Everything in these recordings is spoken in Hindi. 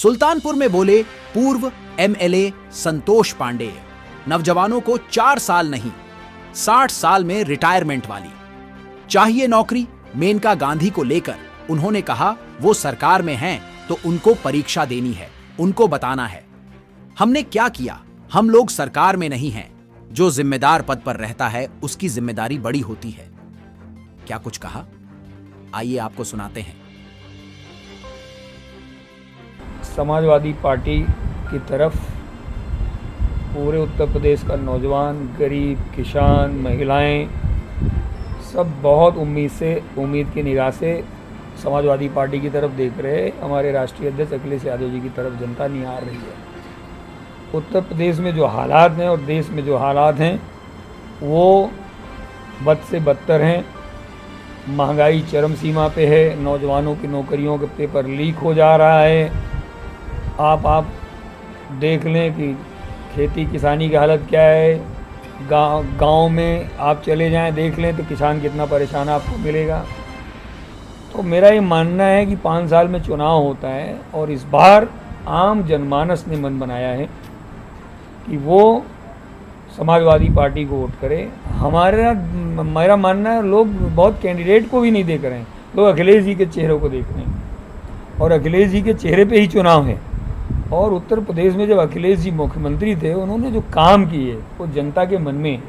सुल्तानपुर में बोले पूर्व एमएलए संतोष पांडेय। नौजवानों को 4 साल नहीं 60 साल में रिटायरमेंट वाली चाहिए नौकरी। मेनका गांधी को लेकर उन्होंने कहा वो सरकार में हैं तो उनको परीक्षा देनी है, उनको बताना है हमने क्या किया। हम लोग सरकार में नहीं हैं। जो जिम्मेदार पद पर रहता है उसकी जिम्मेदारी बड़ी होती है। क्या कुछ कहा, आइए आपको सुनाते हैं। समाजवादी पार्टी की तरफ पूरे उत्तर प्रदेश का नौजवान, गरीब, किसान, महिलाएं सब बहुत उम्मीद की निगाह से समाजवादी पार्टी की तरफ देख रहे हैं। हमारे राष्ट्रीय अध्यक्ष अखिलेश यादव जी की तरफ जनता निहार रही है। उत्तर प्रदेश में जो हालात हैं और देश में जो हालात हैं वो बद से बदतर हैं। महंगाई चरम सीमा पे है, नौजवानों की नौकरियों के पेपर लीक हो जा रहा है। आप देख लें कि खेती किसानी की हालत क्या है। गांव में आप चले जाएं देख लें तो किसान कितना परेशान आपको मिलेगा। तो मेरा ये मानना है कि 5 साल में चुनाव होता है और इस बार आम जनमानस ने मन बनाया है कि वो समाजवादी पार्टी को वोट करे। मेरा मानना है लोग बहुत कैंडिडेट को भी नहीं देख रहे हैं, लोग अखिलेश जी के चेहरे को देख रहे हैं और अखिलेश जी के चेहरे पे ही चुनाव है। और उत्तर प्रदेश में जब अखिलेश जी मुख्यमंत्री थे उन्होंने जो काम किए वो जनता के मन में,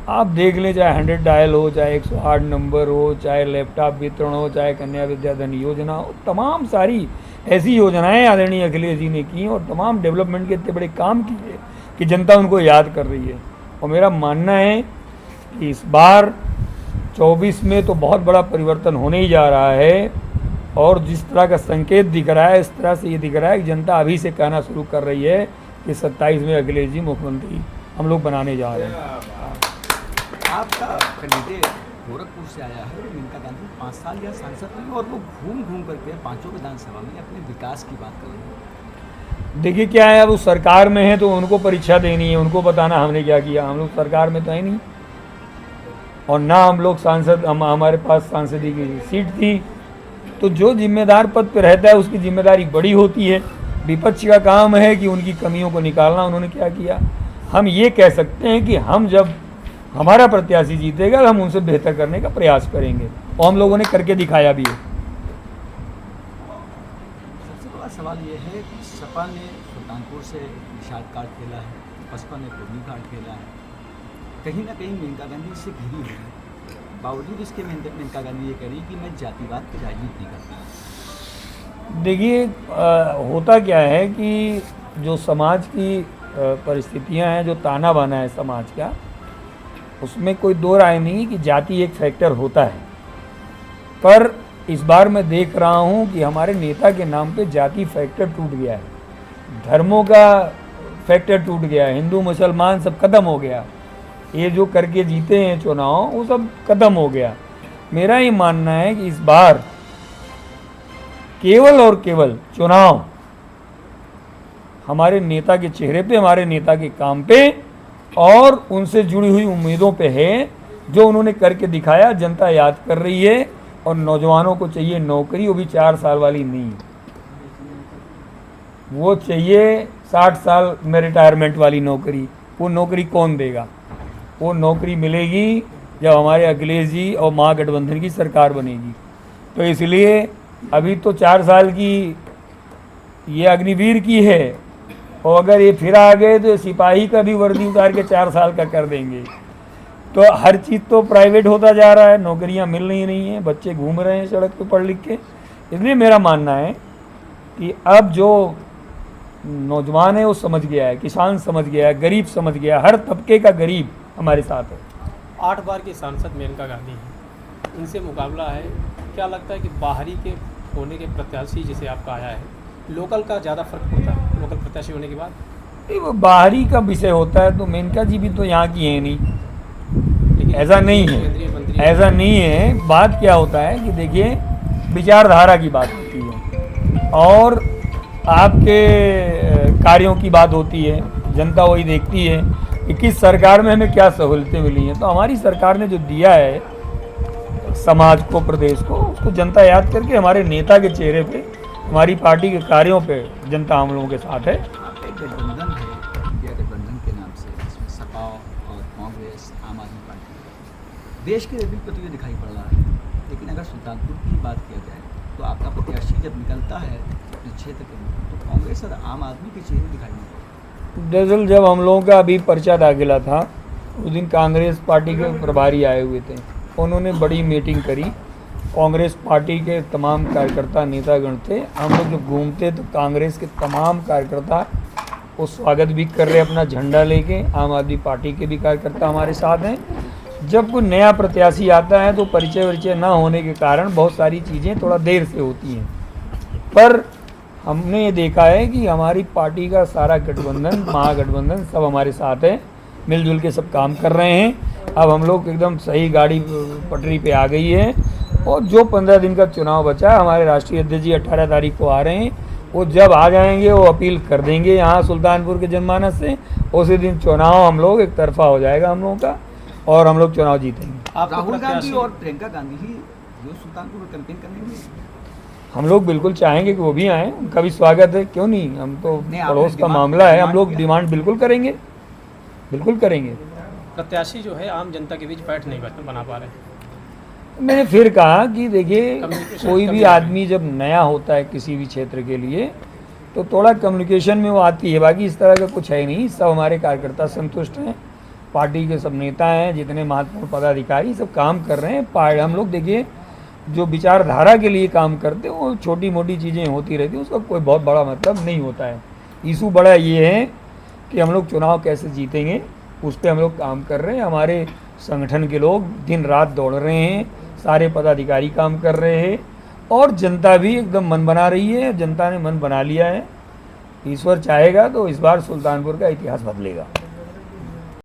आप देख लें, चाहे 100 डायल हो, चाहे 108 नंबर हो, चाहे लैपटॉप वितरण हो, चाहे कन्या विद्याधन योजना हो, तमाम सारी ऐसी योजनाएं आदरणीय अखिलेश जी ने की और तमाम डेवलपमेंट के इतने बड़े काम किए कि जनता उनको याद कर रही है। और मेरा मानना है कि इस बार 24 में तो बहुत बड़ा परिवर्तन होने ही जा रहा है और जिस तरह का संकेत दिख रहा है, इस तरह से ये दिख रहा है कि जनता अभी से कहना शुरू कर रही है कि 27 में अखिलेश जी मुख्यमंत्री हम लोग बनाने जा रहे हैं। आपका कैंडिडेट गोरखपुर से आया है, मेनका गांधी 5 साल या सांसद रही और वो घूम करके 5 विधानसभा में अपने विकास की बात कर रहे हैं। देखिए क्या है, अब वो सरकार में है तो उनको परीक्षा देनी है, उनको बताना हमने क्या किया। हम लोग सरकार में तो है नहीं और ना हम लोग सांसद, हमारे पास सांसदी की सीट थी। तो जो जिम्मेदार पद पर रहता है उसकी जिम्मेदारी बड़ी होती है। विपक्ष का काम है कि उनकी कमियों को निकालना। उन्होंने क्या किया, हम ये कह सकते हैं कि हम जब हमारा प्रत्याशी जीतेगा हम उनसे बेहतर करने का प्रयास करेंगे और हम लोगों ने करके दिखाया भी है। सबसे बड़ा सवाल ये है कि सपा ने सुल्तानपुर से निषाद कार्ड खेला है, बसपा ने पूर्णी कार्ड खेला है, कहीं ना कहीं मेनका गांधी इससे घिरी हुई है। बावजूद इसके मेनका गांधी ये कह रही कि मैं जातिवाद की राजनीति नहीं करती। देखिए होता क्या है कि जो समाज की परिस्थितियां हैं, जो ताना बाना है समाज का, उसमें कोई दो राय नहीं कि जाति एक फैक्टर होता है। पर इस बार मैं देख रहा हूं कि हमारे नेता के नाम पे जाति फैक्टर टूट गया है, धर्मों का फैक्टर टूट गया है, हिंदू मुसलमान सब खत्म हो गया। ये जो करके जीते हैं चुनाव वो सब खत्म हो गया। मेरा ये मानना है कि इस बार केवल और केवल चुनाव हमारे नेता के चेहरे पे, हमारे नेता के काम पे और उनसे जुड़ी हुई उम्मीदों पे है। जो उन्होंने करके दिखाया जनता याद कर रही है और नौजवानों को चाहिए नौकरी, वो भी 4 साल वाली नहीं, वो चाहिए 60 साल में रिटायरमेंट वाली नौकरी। वो नौकरी कौन देगा? वो नौकरी मिलेगी जब हमारे अखिलेश जी और महागठबंधन की सरकार बनेगी। तो इसलिए अभी तो 4 साल की ये अग्निवीर की है और अगर ये फिर आ गए तो सिपाही का भी वर्दी उतार के 4 साल का कर देंगे। तो हर चीज़ तो प्राइवेट होता जा रहा है, नौकरियां मिल नहीं हैं, बच्चे घूम रहे हैं सड़क पे पढ़ लिख के। इसलिए मेरा मानना है कि अब जो नौजवान है वो समझ गया है, किसान समझ गया है, गरीब समझ गया है, हर तबके का गरीब हमारे साथ है। 8 बार की सांसद मेनका गांधी हैं, इनसे मुकाबला है। क्या लगता है कि बाहरी के होने के प्रत्याशी जिसे आपका आया है, लोकल का ज़्यादा फर्क पड़ता है लोकल प्रत्याशी होने के बाद? वो बाहरी का विषय होता है तो मेनका जी भी तो यहाँ की है नहीं, ऐसा नहीं है, ऐसा नहीं है। बात क्या होता है कि देखिए विचारधारा की बात होती है और आपके कार्यों की बात होती है। जनता वही देखती है कि किस सरकार में हमें क्या सहूलतें मिली हैं। तो हमारी सरकार ने जो दिया है समाज को, प्रदेश को, उसको जनता याद करके हमारे नेता के चेहरे पे हमारी पार्टी के कार्यों पे जनता हम लोगों के साथ है। आपका एक गठबंधन है इंडिया गठबंधन के नाम से, जिसमें सपा और कांग्रेस, आम आदमी पार्टी, देश के लेवल पर तो ये दिखाई पड़ रहा है। लेकिन अगर सुल्तानपुर की बात किया जाए तो आपका प्रत्याशी जब निकलता है अपने क्षेत्र के अंदर तो कांग्रेस और आम आदमी के चेहरे दिखाई नहीं पड़ते। दरअसल जब हम लोगों का अभी पर्चा दाखिला था उस दिन कांग्रेस पार्टी के प्रभारी आए हुए थे, उन्होंने बड़ी मीटिंग करी। कांग्रेस पार्टी के तमाम कार्यकर्ता नेतागण थे। हम लोग जब घूमते तो कांग्रेस के तमाम कार्यकर्ता वो स्वागत भी कर रहे अपना झंडा लेके। आम आदमी पार्टी के भी कार्यकर्ता हमारे साथ हैं। जब कोई नया प्रत्याशी आता है तो परिचय वरिचय ना होने के कारण बहुत सारी चीज़ें थोड़ा देर से होती हैं, पर हमने ये देखा है कि हमारी पार्टी का सारा गठबंधन, महागठबंधन सब हमारे साथ है, मिलजुल के सब काम कर रहे हैं। अब हम लोग एकदम सही गाड़ी पटरी पे आ गई है और जो 15 दिन का चुनाव बचा है, हमारे राष्ट्रीय अध्यक्ष जी 18 तारीख को आ रहे हैं। वो जब आ जाएंगे वो अपील कर देंगे यहाँ सुल्तानपुर के जनमानस से, उसी दिन चुनाव हम लोग एक तरफा हो जाएगा हम लोगों का और हम लोग चुनाव जीतेंगे। आपको राहुल गांधी प्रत्याशी और प्रियंका गांधी ही जो सुल्तानपुर में कैंपेन करेंगे, हम लोग बिल्कुल चाहेंगे कि वो भी आएँ, उनका भी स्वागत है, क्यों नहीं। हम तो नहीं, आपने पड़ोस का डिमांड- मामला है, हम डिमांड लोग किया। डिमांड बिल्कुल करेंगे, बिल्कुल करेंगे। प्रत्याशी जो है आम जनता के बीच बैठ नहीं बना पा रहे हैं। मैंने फिर कहा कि देखिए कम्युनिकेशन कोई कमी भी है। आदमी जब नया होता है किसी भी क्षेत्र के लिए तो थोड़ा कम्युनिकेशन में वो आती है, बाकी इस तरह का कुछ है नहीं। सब हमारे कार्यकर्ता संतुष्ट हैं, पार्टी के सब नेता हैं, जितने महत्वपूर्ण पदाधिकारी सब काम कर रहे हैं। हम लोग देखिए जो विचारधारा के लिए काम करते हैं वो छोटी मोटी चीज़ें होती रहती हैं, उसका कोई बहुत बड़ा मतलब नहीं होता है। इशू बड़ा ये है कि हम लोग चुनाव कैसे जीतेंगे, उस पर हम लोग काम कर रहे हैं। हमारे संगठन के लोग दिन रात दौड़ रहे हैं, सारे पदाधिकारी काम कर रहे हैं और जनता भी एकदम मन बना रही है। जनता ने मन बना लिया है। ईश्वर चाहेगा तो इस बार सुल्तानपुर का इतिहास बदलेगा।